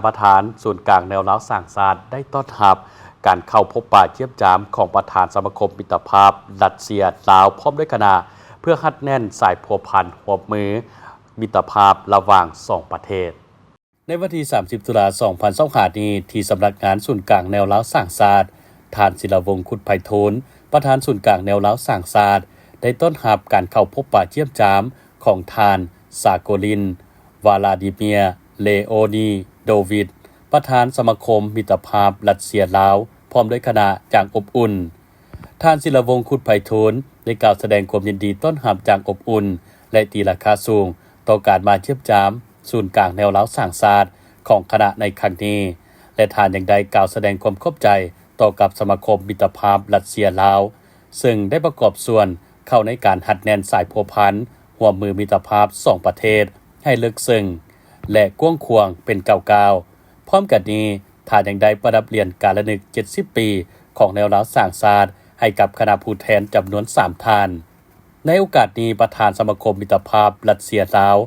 ประธานศูนย์กลางแนวรั้วสร้างชาติได้ต้อนรับการเข้าพบปะเยี่ยมยามของประธานสมาคมมิตรภาพรัสเซียลาวพร้อมด้วยคณะเพื่อฮัดแน่นสายพัวพันหัวมือมิตรภาพระหว่างสองประเทศในวันที่30 ตุลาคม 2025 นี้ที่สำนักงานศูนย์กลางแนวรั้วสร้างชาติท่านศิลวงศ์ขุดไพฑูรย์ประธานศูนย์กลางแนวรั้วสร้างชาติได้ต้อนรับการเข้าพบปะเยี่ยมยามของท่านซาโกลินวาลาดิเมียร์เลโอนีโดวิดประธานสมาคมมิตรภาพรัสเซียลาวพร้อมด้วยคณะอย่างอบอุ่นท่านศิลวงศ์ขุดไพฑูรย์ได้กล่าวแสดงความยินดีต้อนรับอย่างอบอุ่นและตีราคาสูงต่อการมาเยี่ยมยามศูนย์กลางแนวรั้วสร้างชาติของคณะในครั้งนี้และท่านยังได้กล่าวแสดงความขอบใจต่อกับสมาคมมิตรภาพรัสเซียลาวซึ่งได้ประกอบส่วนเข้าในการหัดแน่นสายพัวพันร่วมมือมิตรภาพ2ประเทศให้ลึกซึ้งและกว้างขวางเป็นก้าวพร้อมกันนี้ท่านยังได้ประดับเรียนการระลึก70 ปีของแนวรั้วสร้างชาติให้กับคณะผู้แทนจำนวน3ท่านในโอกาสนี้ประธานสมาคมมิตรภาพรัสเซียลาว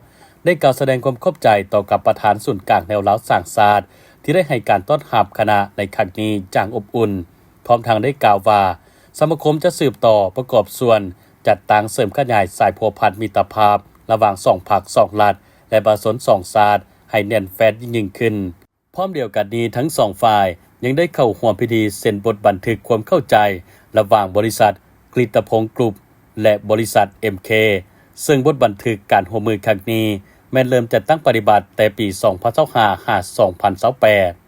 ได้กล่าวแสดงความขอบใจต่อกับประธานศูนย์กลางแนวรั้วสร้างชาติที่ได้ให้การต้อนรับคณะในครั้งนี้อย่างอบอุ่นพร้อมทางได้กล่าวว่าสมาคมจะสืบต่อประกอบส่วนจัดตั้งเสริมขยายสายพัวพันมิตรภาพระหว่าง2พรรค2รัฐและประชาชน2ชาติให้แน่นแฟ้นยิ่งขึ้นพร้อมเดียวกันนี้ทั้ง2ฝ่ายยังได้เข้าร่วมพิธีเซ็นบทบันทึกความเข้าใจระหว่างบริษัทกฤตพงศ์กรุ๊ปและบริษัท MK ซึ่งบทบันทึกการร่วมมือครั้งนี้แม้นเริ่มจัดตั้งปฏิบัติแต่ปี 2025 2028